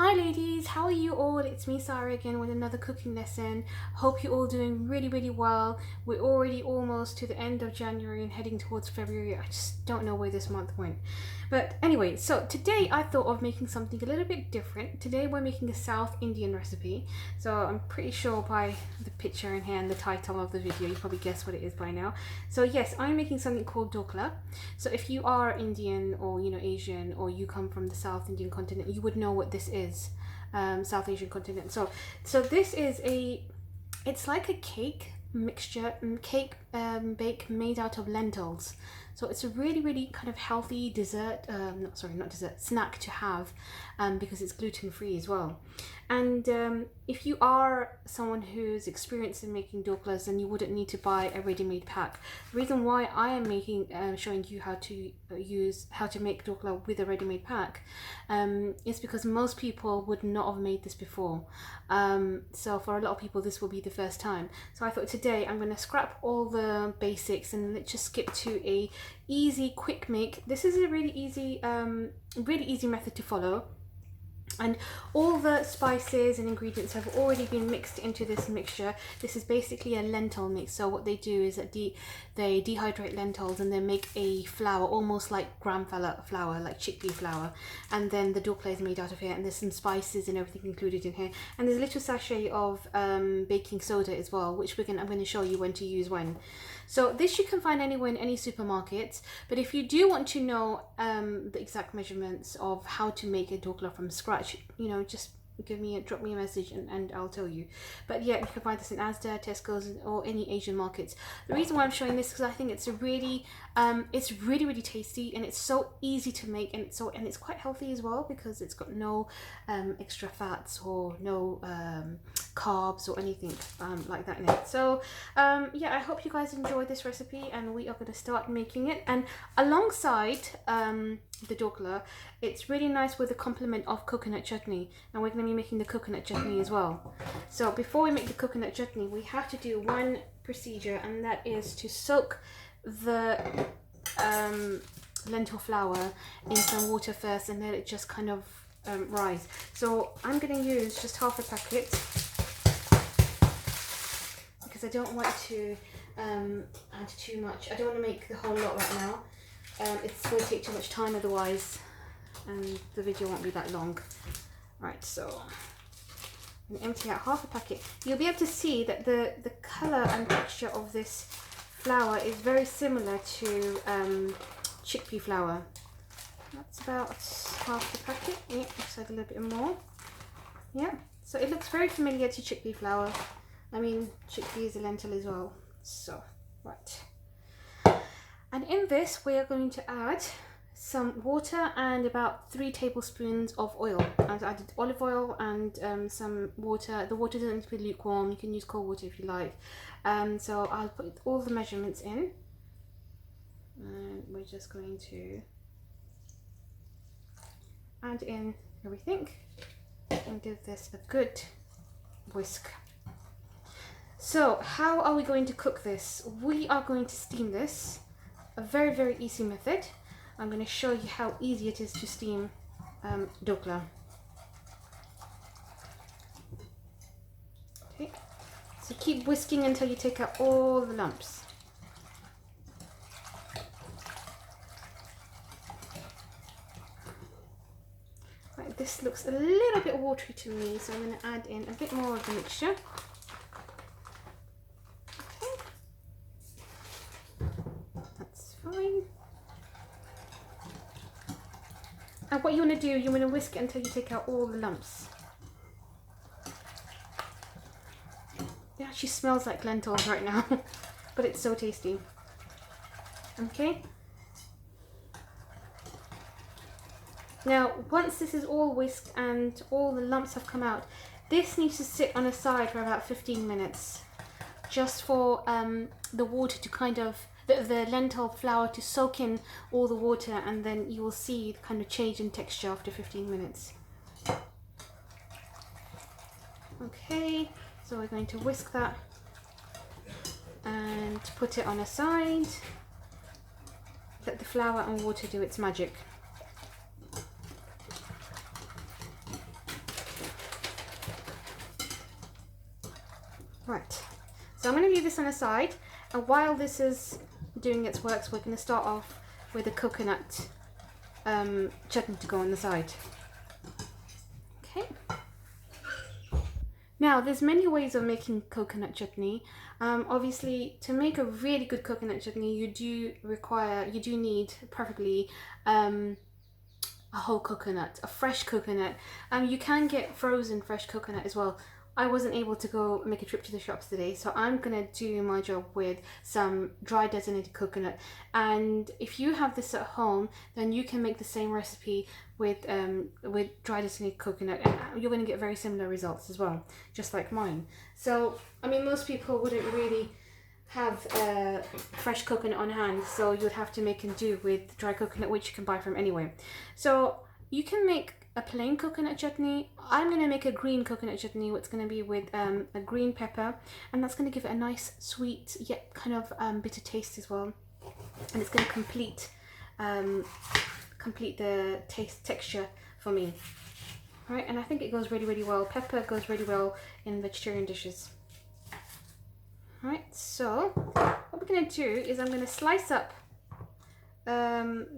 Hi ladies, how are you all? It's me Sarah again with another cooking lesson. Hope you're all doing really well. We're already almost to the end of January and heading towards February. I just don't know where this month went. But anyway, so today I thought of making something a little bit different. Today we're making a South Indian recipe. So I'm pretty sure by the picture in here and the title of the video you probably guess what it is by now. So yes, I'm making something called Dhokla. So if you are Indian or Asian, or you come from the South Indian continent, you would know what this is. South Asian continent. So this is it's like a cake mixture, bake made out of lentils. So it's a really kind of healthy dessert, not dessert, snack to have, because it's gluten free as well. And if you are someone who's experienced in making dhoklas, then you wouldn't need to buy a ready-made pack. The reason why I am showing you how to make dhokla with a ready-made pack is because most people would not have made this before. So for a lot of people this will be the first time. So I thought today I'm going to scrap all the basics and let's just skip to a easy quick make. This is a really easy method to follow. And all the spices and ingredients have already been mixed into this mixture. This is basically a lentil mix. So what they do is that they dehydrate lentils and then make a flour, almost like gram flour, like chickpea flour. And then the dhokla is made out of it. And there's some spices and everything included in here. And there's a little sachet of baking soda as well, which I'm going to show you when to use when. So this you can find anywhere in any supermarkets, but if you do want to know the exact measurements of how to make a dhokla from scratch, just drop me a message and I'll tell you. But yeah, you can find this in Asda, Tesco's, or any Asian markets. The reason why I'm showing this is because I think it's really tasty, and it's so easy to make, and it's quite healthy as well, because it's got no extra fats or no carbs or anything like that in it. So yeah, I hope you guys enjoy this recipe, and we are going to start making it. And alongside the dhokla, it's really nice with a complement of coconut chutney, and we're going to be making the coconut chutney as well. So before we make the coconut chutney, we have to do one procedure, and that is to soak the lentil flour in some water first and let it just kind of rise. So I'm going to use just half a packet because I don't want to add too much. I don't want to make the whole lot right now. It's going to take too much time otherwise, and the video won't be that long. Right, so I'm going to empty out half a packet. You'll be able to see that the colour and texture of this flour is very similar to chickpea flour. That's about half the packet. Yeah, let's add a little bit more. Yeah, so it looks very familiar to chickpea flour. I mean, chickpea is a lentil as well. So, right. And in this, we are going to add some water and about 3 tablespoons of oil. I've added olive oil and some water. The water doesn't need to be lukewarm. You can use cold water if you like. So I'll put all the measurements in. And we're just going to add in everything and give this a good whisk. So how are we going to cook this? We are going to steam this. A very easy method. I'm going to show you how easy it is to steam dhokla. Okay, so keep whisking until you take out all the lumps. Right, this looks a little bit watery to me, so I'm going to add in a bit more of the mixture. Okay, that's fine. And what you want to do, you want to whisk it until you take out all the lumps. It actually smells like lentils right now, but it's so tasty. Okay. Now, once this is all whisked and all the lumps have come out, this needs to sit on a side for about 15 minutes, just for the water to kind of, the lentil flour to soak in all the water, and then you will see the kind of change in texture after 15 minutes. Okay, so we're going to whisk that and put it on a side. Let the flour and water do its magic. Right, so I'm going to leave this on the side, and while this is doing its work, we're going to start off with the coconut chutney to go on the side. Okay. Now, there's many ways of making coconut chutney. Obviously, to make a really good coconut chutney, you do need preferably a whole coconut, a fresh coconut. You can get frozen fresh coconut as well. I wasn't able to go make a trip to the shops today, so I'm gonna do my job with some dry designated coconut. And if you have this at home, then you can make the same recipe with dry designated coconut, and you're gonna get very similar results as well, just like mine. So, I mean, most people wouldn't really have fresh coconut on hand, so you'd have to make and do with dry coconut, which you can buy from anywhere. So you can make a plain coconut chutney. I'm going to make a green coconut chutney, which is going to be with a green pepper, and that's going to give it a nice sweet yet kind of bitter taste as well, and it's going to complete the texture for me. Right, and I think it goes really well. Pepper goes really well in vegetarian dishes. Right, so what we're going to do is I'm going to slice up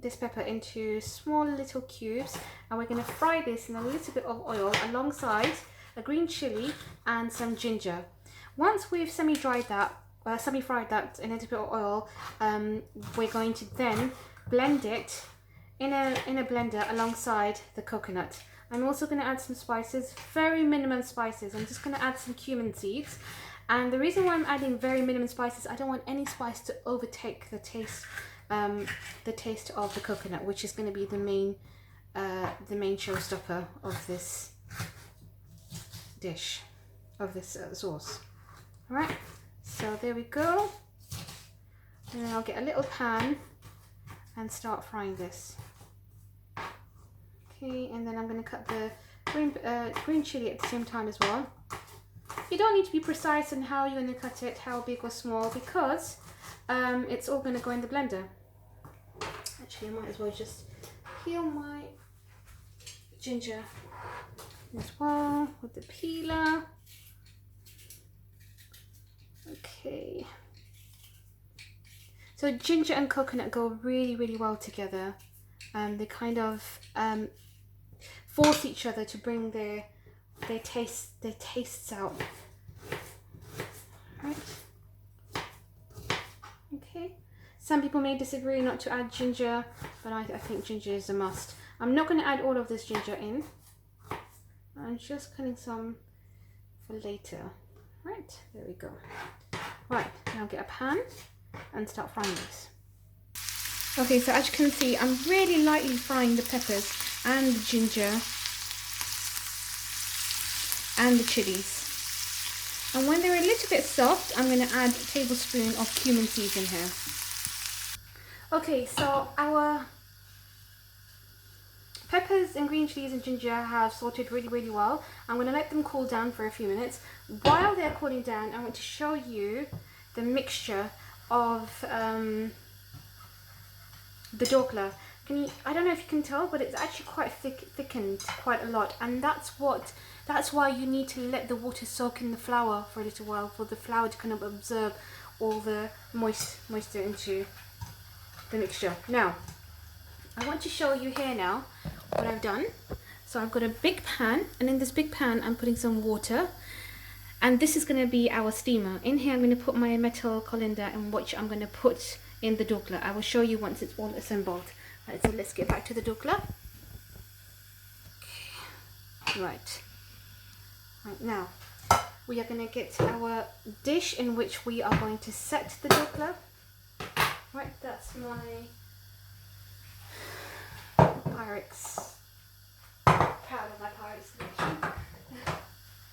this pepper into small little cubes, and we're going to fry this in a little bit of oil alongside a green chili and some ginger. Once we've semi-fried that in a little bit of oil, we're going to then blend it in a blender alongside the coconut. I'm also going to add some spices, very minimum spices. I'm just going to add some cumin seeds. And the reason why I'm adding very minimum spices, I don't want any spice to overtake the taste of the coconut, which is going to be the main showstopper of this dish, of this sauce. All right, so there we go. And then I'll get a little pan and start frying this. Okay, and then I'm going to cut the green chili at the same time as well. You don't need to be precise on how you're going to cut it, how big or small, because it's all going to go in the blender. Actually, I might as well just peel my ginger as well with the peeler. Okay. So ginger and coconut go really well together. They kind of force each other to bring their tastes out. Right. Okay. Some people may disagree not to add ginger, but I think ginger is a must. I'm not going to add all of this ginger in. I'm just cutting some for later. Right, there we go. Right, now get a pan and start frying this. Okay, so as you can see, I'm really lightly frying the peppers and the ginger and the chilies. And when they're a little bit soft, I'm going to add a tablespoon of cumin seeds in here. Okay, so our peppers and green chilies and ginger have sauteed really well. I'm going to let them cool down for a few minutes. While they're cooling down, I want to show you the mixture of the dhokla. I don't know if you can tell, but it's actually quite thickened quite a lot, and that's why you need to let the water soak in the flour for a little while, for the flour to kind of absorb all the moisture into the mixture. Now, I want to show you here now what I've done. So I've got a big pan, and in this big pan I'm putting some water, and this is going to be our steamer. In here I'm going to put my metal colander, in which I'm going to put in the dhokla. I will show you once it's all assembled. Right, so let's get back to the dhokla. Okay. Right now we are going to get our dish in which we are going to set the dhokla. Right, that's my Pyrex, proud of my Pyrex collection.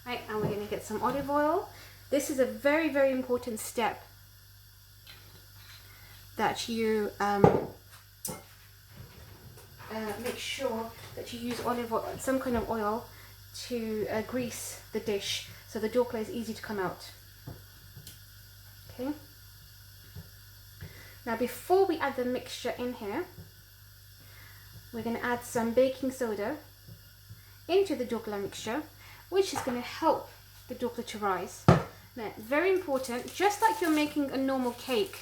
Right, and we're going to get some olive oil. This is a very important step, that you make sure that you use olive oil, some kind of oil, to grease the dish so the dhokla is easy to come out. Okay. Now, before we add the mixture in here, we're going to add some baking soda into the dhokla mixture, which is going to help the dhokla to rise. Now, very important, just like you're making a normal cake,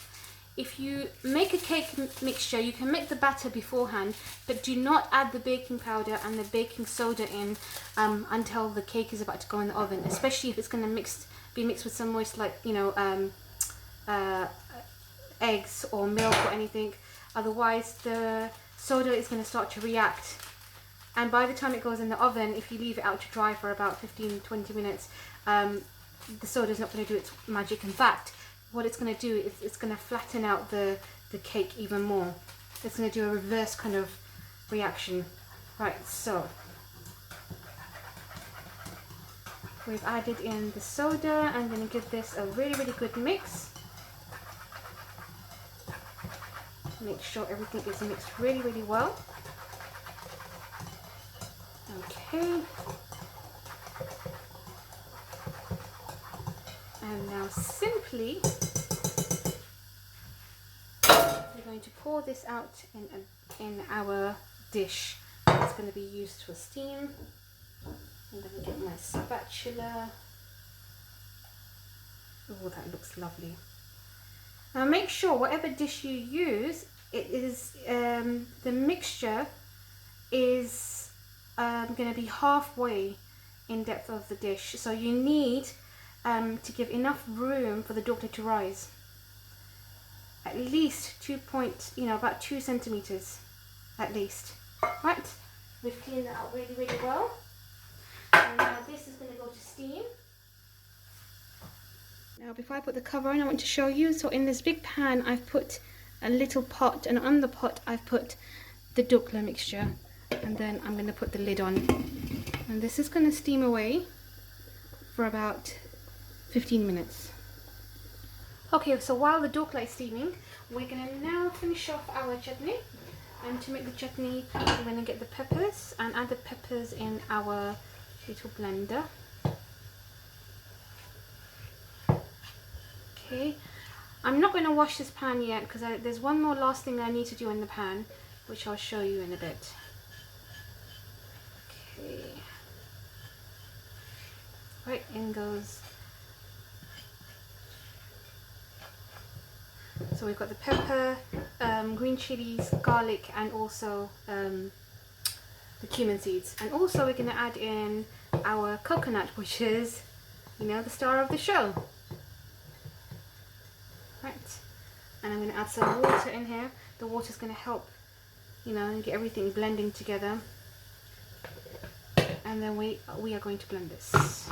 if you make a cake mixture, you can make the batter beforehand, but do not add the baking powder and the baking soda in until the cake is about to go in the oven, especially if it's going to be mixed with some moist, like, you know, eggs or milk or anything. Otherwise the soda is going to start to react, and by the time it goes in the oven, if you leave it out to dry for about 15-20 minutes, the soda is not going to do its magic. In fact, what it's going to do is it's going to flatten out the cake even more. It's going to do a reverse kind of reaction. Right, so we've added in the soda. I'm going to give this a really good mix. Make sure everything is mixed really well. Okay. And now simply we're going to pour this out in our dish. It's going to be used for steam. I'm going to get my spatula. Oh, that looks lovely. Now make sure whatever dish you use, it is the mixture is going to be halfway in depth of the dish. So you need to give enough room for the dhokla to rise. At least about 2 centimeters, at least. Right, we've cleaned that out really well. And now this is going to go to steam. Now before I put the cover on, I want to show you. So in this big pan I've put a little pot, and on the pot I've put the dhokla mixture, and then I'm going to put the lid on, and this is going to steam away for about 15 minutes. Okay, so while the dhokla is steaming, we're going to now finish off our chutney. And to make the chutney, we're going to get the peppers and add the peppers in our little blender. Okay, I'm not going to wash this pan yet because there's one more last thing I need to do in the pan, which I'll show you in a bit. Okay, right, in goes. So we've got the pepper, green chilies, garlic, and also the cumin seeds. And also we're going to add in our coconut, which is, you know, the star of the show. Right, and I'm going to add some water in here. The water is going to help, you know, and get everything blending together. And then we are going to blend this.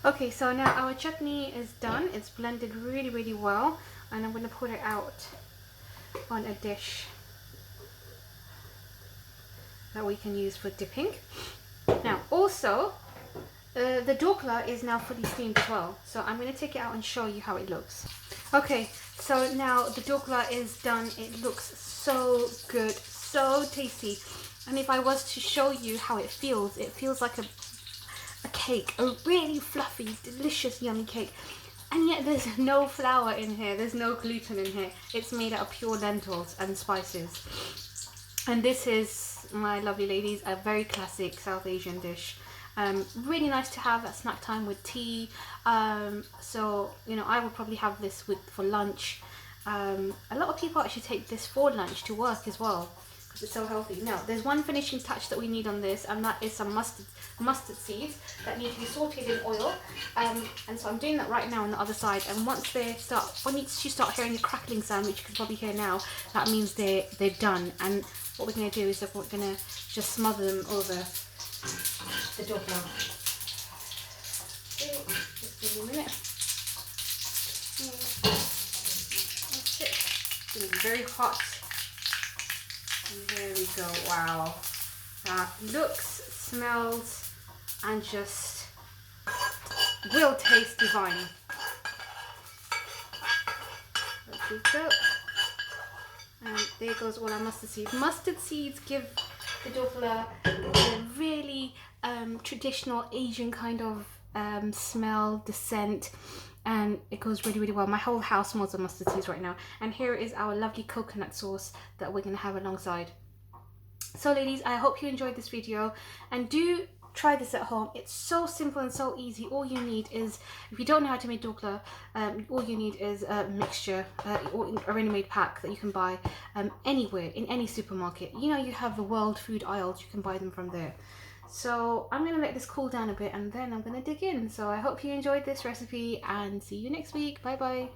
Okay, so now our chutney is done. It's blended really well, and I'm going to put it out on a dish that we can use for dipping. Now also, the dhokla is now fully steamed as well, so I'm going to take it out and show you how it looks. Okay, so now the dhokla is done. It looks so good, so tasty, and if I was to show you how it feels like a cake, a really fluffy, delicious, yummy cake. And yet there's no flour in here, there's no gluten in here. It's made out of pure lentils and spices. And this is, my lovely ladies, a very classic South Asian dish. Really nice to have at snack time with tea. So, you know, I would probably have this for lunch. A lot of people actually take this for lunch to work as well, because it's so healthy. Now, there's one finishing touch that we need on this, and that is some mustard seeds that need to be sauteed in oil. And so I'm doing that right now on the other side. And once you start hearing the crackling sound, which you can probably hear now, that means they're done. And what we're going to do is that we're going to just smother them over the dhokla. Okay, just give me a minute. That's it. It's going to be very hot. And there we go. Wow. That looks, smells, and just will taste divine. There we go. And there goes all our mustard seeds. Mustard seeds give the dhokla a really traditional Asian kind of smell, the scent, and it goes really well. My whole house smells of mustard seeds right now. And here is our lovely coconut sauce that we're going to have alongside. So ladies, I hope you enjoyed this video, and do try this at home. It's so simple and so easy. All you need is, if you don't know how to make dhokla, all you need is a mixture, or a ready-made pack that you can buy anywhere, in any supermarket. You know, you have the world food aisles, you can buy them from there. So I'm going to let this cool down a bit and then I'm going to dig in. So I hope you enjoyed this recipe and see you next week. Bye bye.